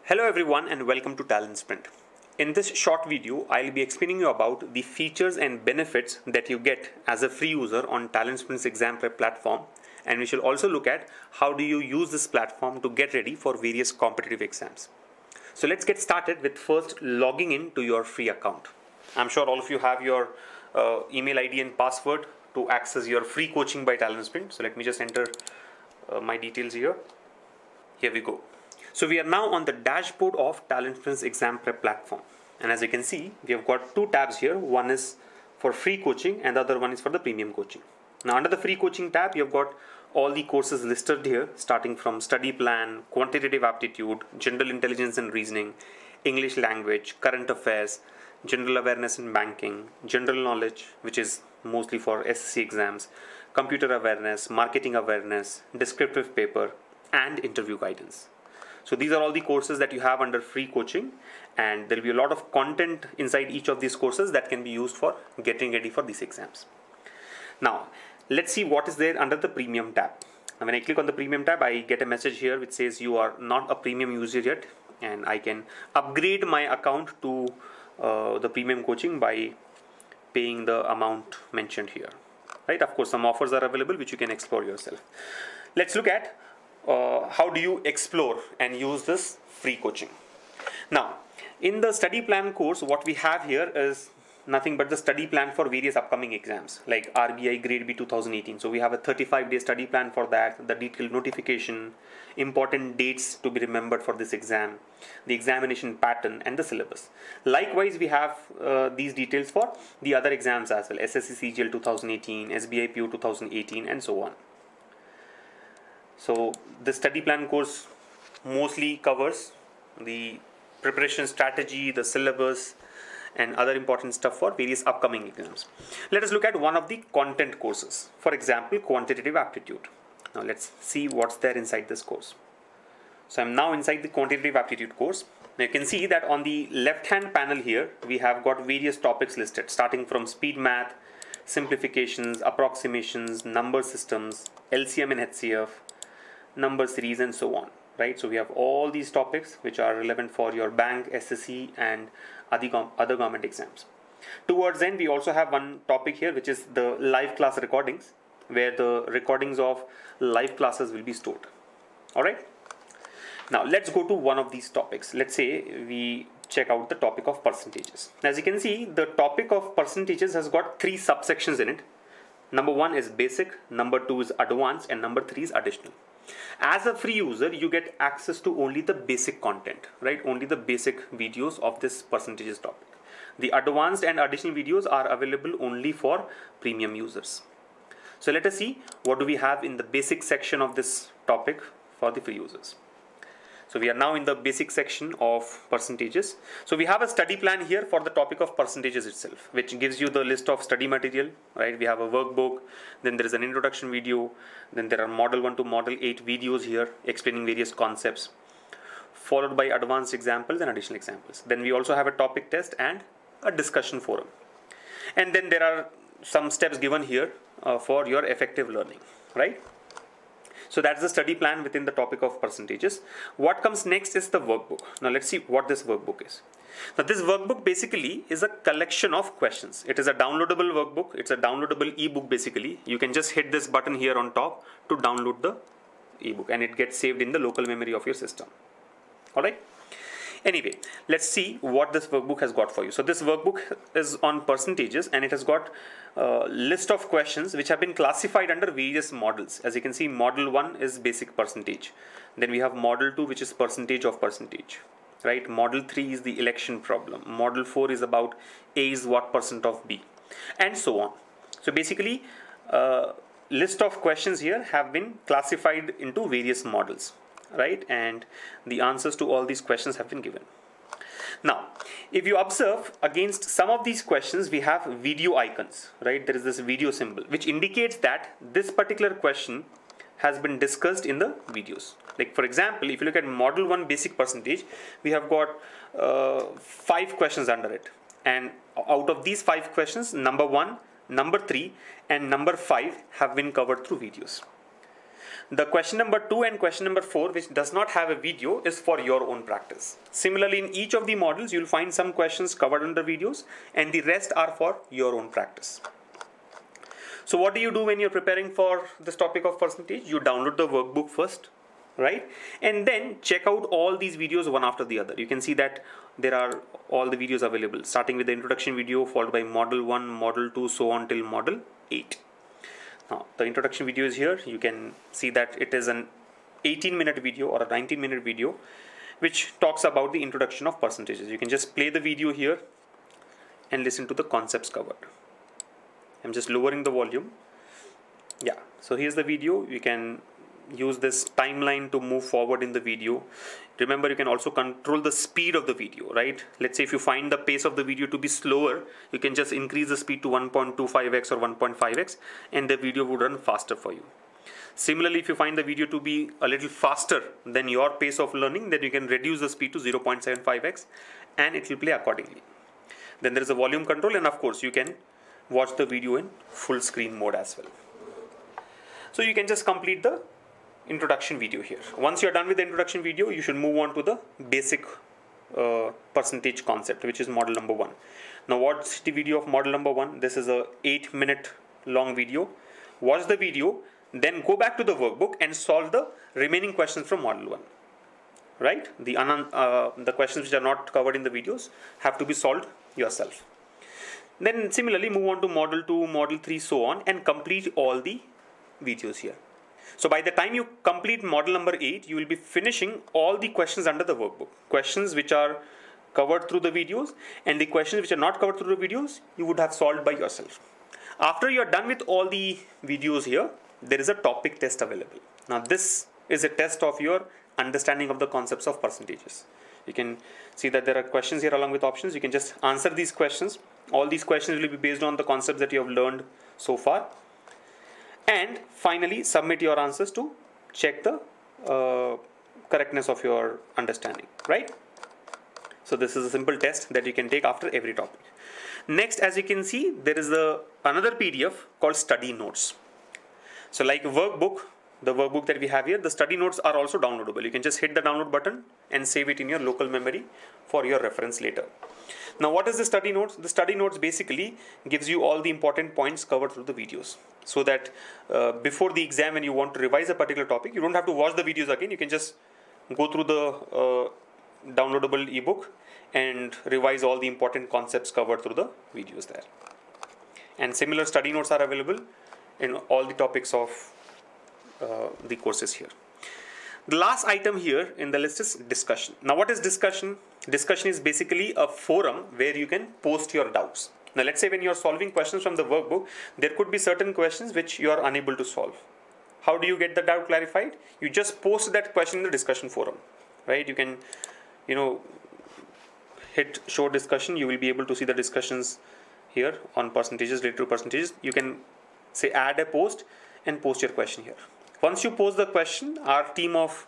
Hello everyone and welcome to TalentSprint. In this short video, I'll be explaining you about the features and benefits that you get as a free user on TalentSprint's ExamPrep platform, and we shall also look at how do you use this platform to get ready for various competitive exams. So let's get started with first logging in to your free account. I'm sure all of you have your email ID and password to access your free coaching by TalentSprint. So let me just enter my details here. Here we go. So we are now on the dashboard of TalentSprint's ExamPrep platform. And as you can see, we have got two tabs here. One is for free coaching and the other one is for the premium coaching. Now under the free coaching tab, you've got all the courses listed here, starting from study plan, quantitative aptitude, general intelligence and reasoning, English language, current affairs, general awareness in banking, general knowledge, which is mostly for SSC exams, computer awareness, marketing awareness, descriptive paper, and interview guidance. So these are all the courses that you have under free coaching, and there will be a lot of content inside each of these courses that can be used for getting ready for these exams. Now, let's see what is there under the premium tab. Now, when I click on the premium tab, I get a message here which says you are not a premium user yet, and I can upgrade my account to the premium coaching by paying the amount mentioned here. Right? Of course, some offers are available which you can explore yourself. Let's look at how do you explore and use this free coaching. Now, in the study plan course, what we have here is nothing but the study plan for various upcoming exams like RBI Grade B 2018. So we have a 35-day study plan for that, the detailed notification, important dates to be remembered for this exam, the examination pattern, and the syllabus. Likewise, we have these details for the other exams as well, SSC CGL 2018, SBI PO 2018, and so on. So the study plan course mostly covers the preparation strategy, the syllabus, and other important stuff for various upcoming exams. Let us look at one of the content courses. For example, quantitative aptitude. Now let's see what's there inside this course. So I'm now inside the quantitative aptitude course. Now you can see that on the left-hand panel here, we have got various topics listed, starting from speed math, simplifications, approximations, number systems, LCM and HCF, number series, and so on. Right? So we have all these topics which are relevant for your bank, SSC, and other government exams. Towards end, we also have one topic here which is the live class recordings, where the recordings of live classes will be stored. Alright. Now let's go to one of these topics. Let's say we check out the topic of percentages. As you can see, the topic of percentages has got three subsections in it. Number one is basic, number two is advanced, and number three is additional. As a free user, you get access to only the basic content, right? Only the basic videos of this percentages topic. The advanced and additional videos are available only for premium users. So let us see what do we have in the basic section of this topic for the free users. So we are now in the basic section of percentages. So we have a study plan here for the topic of percentages itself, which gives you the list of study material, right? We have a workbook, then there is an introduction video, then there are model 1 to model 8 videos here explaining various concepts, followed by advanced examples and additional examples. Then we also have a topic test and a discussion forum. And then there are some steps given here for your effective learning, right? So that's the study plan within the topic of percentages. What comes next is the workbook. Now let's see what this workbook is. Now this workbook basically is a collection of questions. It is a downloadable workbook. It's a downloadable ebook basically. You can just hit this button here on top to download the ebook, and it gets saved in the local memory of your system. Alright. Anyway, let's see what this workbook has got for you. So this workbook is on percentages, and it has got a list of questions which have been classified under various models. As you can see, model 1 is basic percentage. Then we have model 2, which is percentage of percentage. Right? Model 3 is the election problem. Model 4 is about A is what percent of B, and so on. So basically, list of questions here have been classified into various models. Right, and the answers to all these questions have been given. Now, if you observe, against some of these questions we have video icons, right? There is this video symbol which indicates that this particular question has been discussed in the videos. Like for example, if you look at model 1 basic percentage, we have got 5 questions under it, and out of these 5 questions, number 1, number 3, and number 5 have been covered through videos. The question number 2 and question number 4, which does not have a video, is for your own practice. Similarly, in each of the modules, you'll find some questions covered under videos and the rest are for your own practice. So what do you do when you're preparing for this topic of percentage? You download the workbook first, right? And then check out all these videos one after the other. You can see that there are all the videos available, starting with the introduction video, followed by model 1, model 2, so on till model 8. Now, the introduction video is here. You can see that it is an 18-minute video or a 19-minute video, which talks about the introduction of percentages. You can just play the video here and listen to the concepts covered. I'm just lowering the volume. Yeah, so here's the video. You can use this timeline to move forward in the video. Remember, you can also control the speed of the video, right? Let's say if you find the pace of the video to be slower, you can just increase the speed to 1.25x or 1.5x and the video would run faster for you. Similarly, if you find the video to be a little faster than your pace of learning, then you can reduce the speed to 0.75x and it will play accordingly. Then there is a volume control, and of course you can watch the video in full screen mode as well. So you can just complete the introduction video here. Once you're done with the introduction video, you should move on to the basic percentage concept, which is model number 1. Now watch the video of model number 1. This is a 8-minute long video. Watch the video, then go back to the workbook and solve the remaining questions from model 1. Right? The questions which are not covered in the videos have to be solved yourself. Then similarly move on to model 2, model 3, so on, and complete all the videos here. So by the time you complete model number 8, you will be finishing all the questions under the workbook. Questions which are covered through the videos and the questions which are not covered through the videos, you would have solved by yourself. After you are done with all the videos here, there is a topic test available. Now this is a test of your understanding of the concepts of percentages. You can see that there are questions here along with options. You can just answer these questions. All these questions will be based on the concepts that you have learned so far. And finally, submit your answers to check the correctness of your understanding, right? So this is a simple test that you can take after every topic. Next, as you can see, there is another PDF called study notes. So like workbook, the workbook that we have here, the study notes are also downloadable. You can just hit the download button and save it in your local memory for your reference later. Now what is the study notes? The study notes basically gives you all the important points covered through the videos, so that before the exam, when you want to revise a particular topic, you don't have to watch the videos again. You can just go through the downloadable ebook and revise all the important concepts covered through the videos there. And similar study notes are available in all the topics of the courses here. The last item here in the list is discussion. Now what is discussion? Discussion is basically a forum where you can post your doubts. Now let's say when you are solving questions from the workbook, there could be certain questions which you are unable to solve. How do you get the doubt clarified? You just post that question in the discussion forum, right? You can, hit show discussion. You will be able to see the discussions here on percentages, related to percentages. You can say add a post and post your question here. Once you post the question, our team of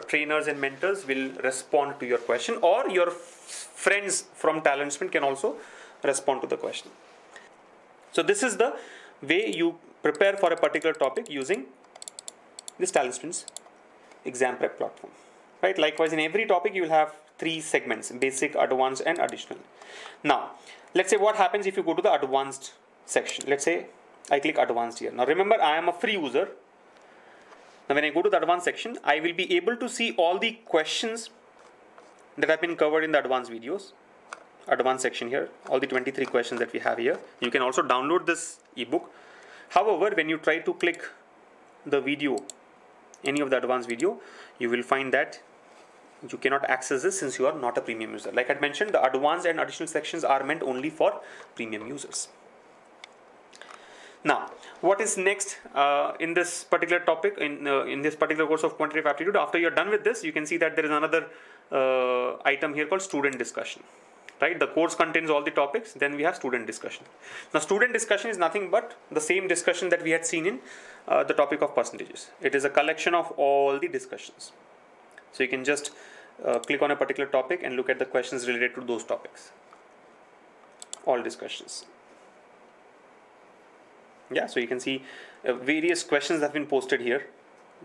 trainers and mentors will respond to your question, or your friends from TalentSprint can also respond to the question. So this is the way you prepare for a particular topic using this TalentSprint's ExamPrep platform. Right? Likewise, in every topic you will have 3 segments: basic, advanced, and additional. Now, let's say what happens if you go to the advanced section. Let's say I click advanced here. Now remember, I am a free user. Now when I go to the advanced section, I will be able to see all the questions that have been covered in the advanced videos. Advanced section here, all the 23 questions that we have here. You can also download this ebook. However, when you try to click the video, any of the advanced video, you will find that you cannot access this since you are not a premium user. Like I mentioned, the advanced and additional sections are meant only for premium users. Now, what is next in this particular topic, in this particular course of quantitative aptitude? After you're done with this, you can see that there is another item here called student discussion. Right? The course contains all the topics. Then we have student discussion. Now, student discussion is nothing but the same discussion that we had seen in the topic of percentages. It is a collection of all the discussions. So you can just click on a particular topic and look at the questions related to those topics. All discussions. Yeah, so you can see various questions have been posted here.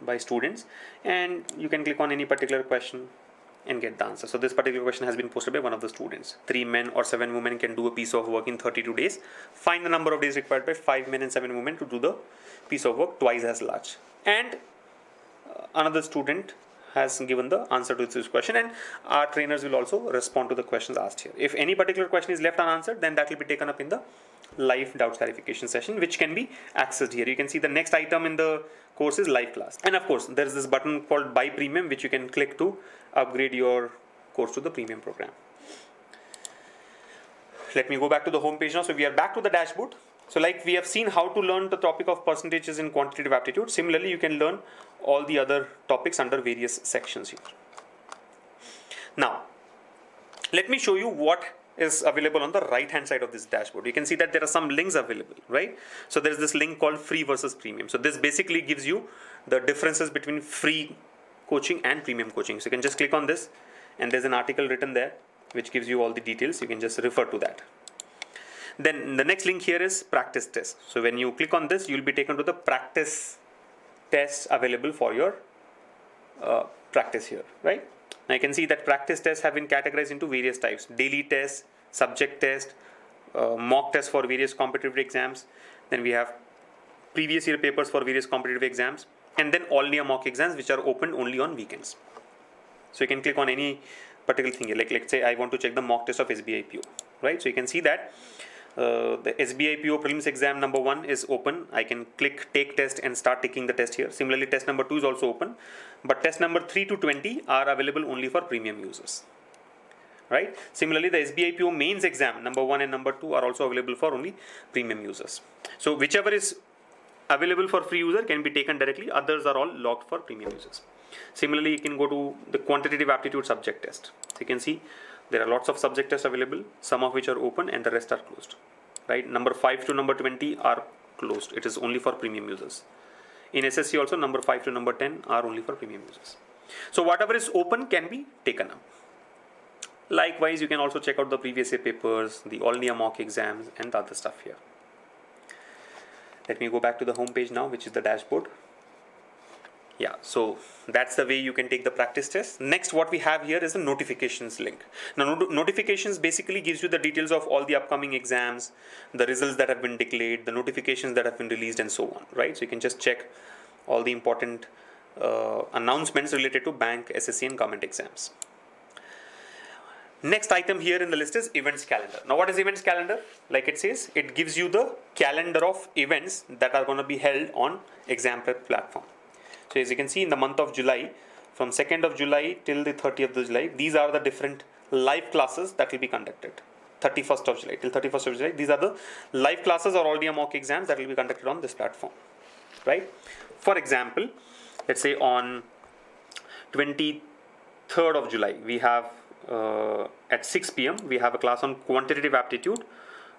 by students, and you can click on any particular question and get the answer. So this particular question has been posted by one of the students. 3 men or 7 women can do a piece of work in 32 days. Find the number of days required by 5 men and 7 women to do the piece of work twice as large. And another student has given the answer to this question, and our trainers will also respond to the questions asked here. If any particular question is left unanswered, then that will be taken up in the live doubts clarification session, which can be accessed here. You can see the next item in the course is live class, and of course there is this button called buy premium, which you can click to upgrade your course to the premium program. Let me go back to the home page now. So we are back to the dashboard. So like we have seen how to learn the topic of percentages in quantitative aptitude. Similarly, you can learn all the other topics under various sections here. Now, let me show you what is available on the right hand side of this dashboard. You can see that there are some links available, right? So there is this link called free versus premium. So this basically gives you the differences between free coaching and premium coaching. So you can just click on this, and there's an article written there which gives you all the details. You can just refer to that. Then the next link here is practice test. So when you click on this, you'll be taken to the practice tests available for your practice here, right? Now you can see that practice tests have been categorized into various types: daily tests, subject test, mock tests for various competitive exams. Then we have previous year papers for various competitive exams, and then all near mock exams which are opened only on weekends. So you can click on any particular thing here. Like let's say I want to check the mock test of SBI PO, right? So you can see that the SBI PO prelims exam number 1 is open. I can click take test and start taking the test here. Similarly, test number 2 is also open, but test number 3 to 20 are available only for premium users, right? Similarly, the SBI PO mains exam number 1 and number 2 are also available for only premium users. So whichever is available for free user can be taken directly. Others are all locked for premium users. Similarly, you can go to the quantitative aptitude subject test. So you can see there are lots of subject tests available, some of which are open and the rest are closed, right? Number 5 to number 20 are closed. It is only for premium users. In SSC also, number 5 to number 10 are only for premium users. So whatever is open can be taken up. Likewise, you can also check out the previous year papers, the all near mock exams, and the other stuff here. Let me go back to the home page now, which is the dashboard. Yeah, so that's the way you can take the practice test. Next, what we have here is the notifications link. Now, notifications basically gives you the details of all the upcoming exams, the results that have been declared, the notifications that have been released, and so on, right? So you can just check all the important announcements related to bank, SSC, and government exams. Next item here in the list is events calendar. Now, what is events calendar? Like it says, it gives you the calendar of events that are going to be held on ExamPrep platform. So as you can see, in the month of July, from 2nd of July till the 30th of July, these are the different live classes that will be conducted. 31st of July till 31st of July, these are the live classes or all the mock exams that will be conducted on this platform, right? For example, let's say on 23rd of July, we have at 6 p.m. we have a class on quantitative aptitude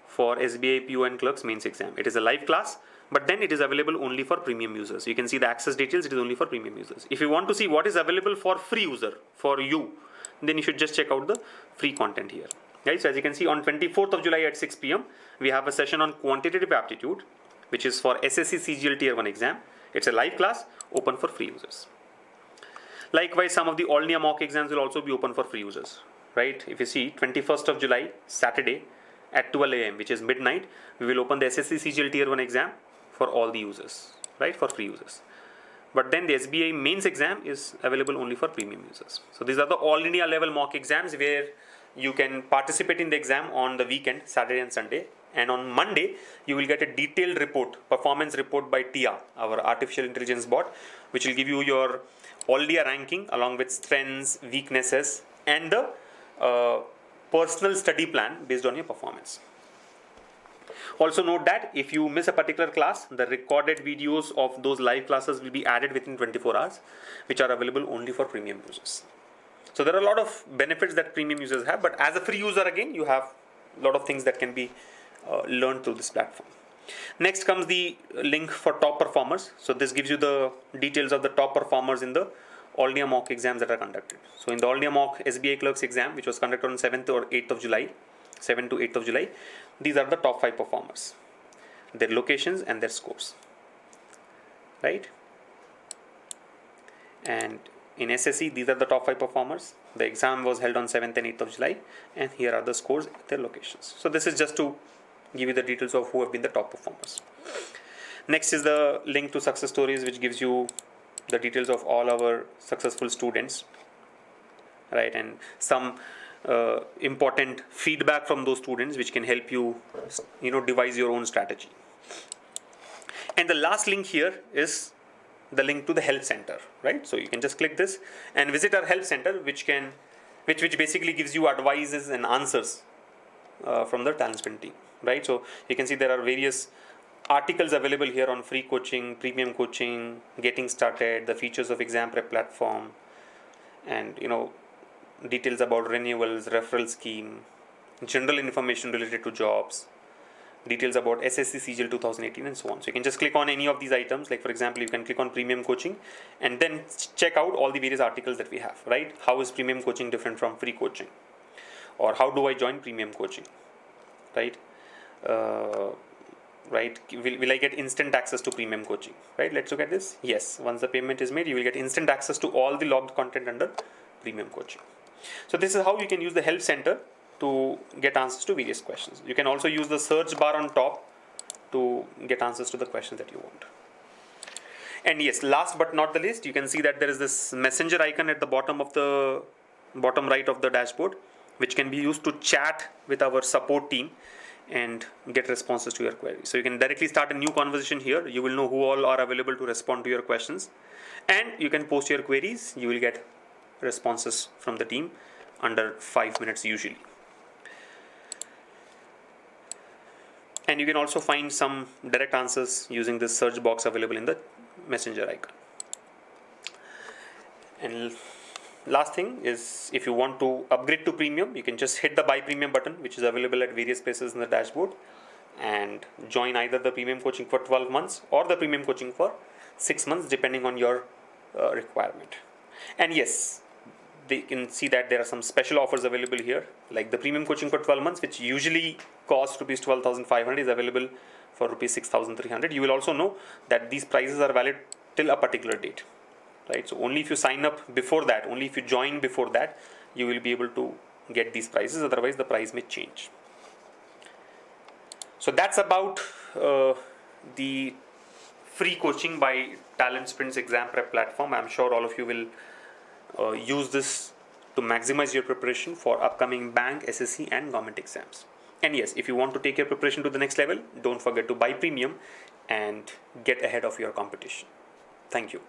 for SBI PO and clerks mains exam. It is a live class, but then it is available only for premium users. You can see the access details. It is only for premium users. If you want to see what is available for free user, for you, then you should just check out the free content here. Right? So as you can see, on 24th of July at 6 p.m. we have a session on quantitative aptitude, which is for SSC CGL Tier 1 exam. It's a live class open for free users. Likewise, some of the all near mock exams will also be open for free users. Right? If you see 21st of July, Saturday at 12 a.m., which is midnight, we will open the SSC CGL Tier 1 exam for all the users, right, for free users. But then the SBI mains exam is available only for premium users. So these are the all India level mock exams where you can participate in the exam on the weekend, Saturday and Sunday. And on Monday, you will get a detailed report, performance report by TIA, our artificial intelligence bot, which will give you your all India ranking along with strengths, weaknesses, and the personal study plan based on your performance. Also note that if you miss a particular class, the recorded videos of those live classes will be added within 24 hours, which are available only for premium users. So there are a lot of benefits that premium users have, but as a free user, again, you have a lot of things that can be learned through this platform. Next comes the link for top performers. So this gives you the details of the top performers in the all India mock exams that are conducted. So in the all India mock SBI clerks exam, which was conducted on 7th or 8th of July, 7 to 8th of July, these are the top 5 performers, their locations and their scores, right? And in SSC, these are the top 5 performers. The exam was held on 7th and 8th of July, and here are the scores at their locations. So this is just to give you the details of who have been the top performers. Next is the link to success stories, which gives you the details of all our successful students, right? And some important feedback from those students, which can help you, devise your own strategy. And the last link here is the link to the help center, right? So you can just click this and visit our help center, which basically gives you advices and answers from the TalentSprint team, right? So you can see there are various articles available here on free coaching, premium coaching, getting started, the features of ExamPrep platform, and details about renewals, referral scheme, general information related to jobs, details about SSC CGL 2018, and so on. So you can just click on any of these items. Like for example, you can click on premium coaching and then check out all the various articles that we have, right? How is premium coaching different from free coaching? Or how do I join premium coaching, right? Right? Will I get instant access to premium coaching, right? Let's look at this. Yes, once the payment is made, you will get instant access to all the logged content under premium coaching. So this is how you can use the help center to get answers to various questions. You can also use the search bar on top to get answers to the questions that you want. And yes, last but not the least, you can see that there is this messenger icon at the bottom right of the dashboard, which can be used to chat with our support team and get responses to your queries. So you can directly start a new conversation here. You will know who all are available to respond to your questions, and you can post your queries. You will get responses from the team under 5 minutes usually. And you can also find some direct answers using this search box available in the messenger icon. And last thing is, if you want to upgrade to premium, you can just hit the buy premium button, which is available at various places in the dashboard, and join either the premium coaching for 12 months or the premium coaching for 6 months, depending on your requirement. And yes, they can see that there are some special offers available here, like the premium coaching for 12 months, which usually costs rupees 12,500, is available for rupees 6,300. You will also know that these prices are valid till a particular date, right? So only if you sign up before that, only if you join before that, you will be able to get these prices. Otherwise, the price may change. So that's about the free coaching by TalentSprint's ExamPrep platform. I'm sure all of you will use this to maximize your preparation for upcoming bank, SSC, and government exams. And yes, if you want to take your preparation to the next level, don't forget to buy premium and get ahead of your competition. Thank you.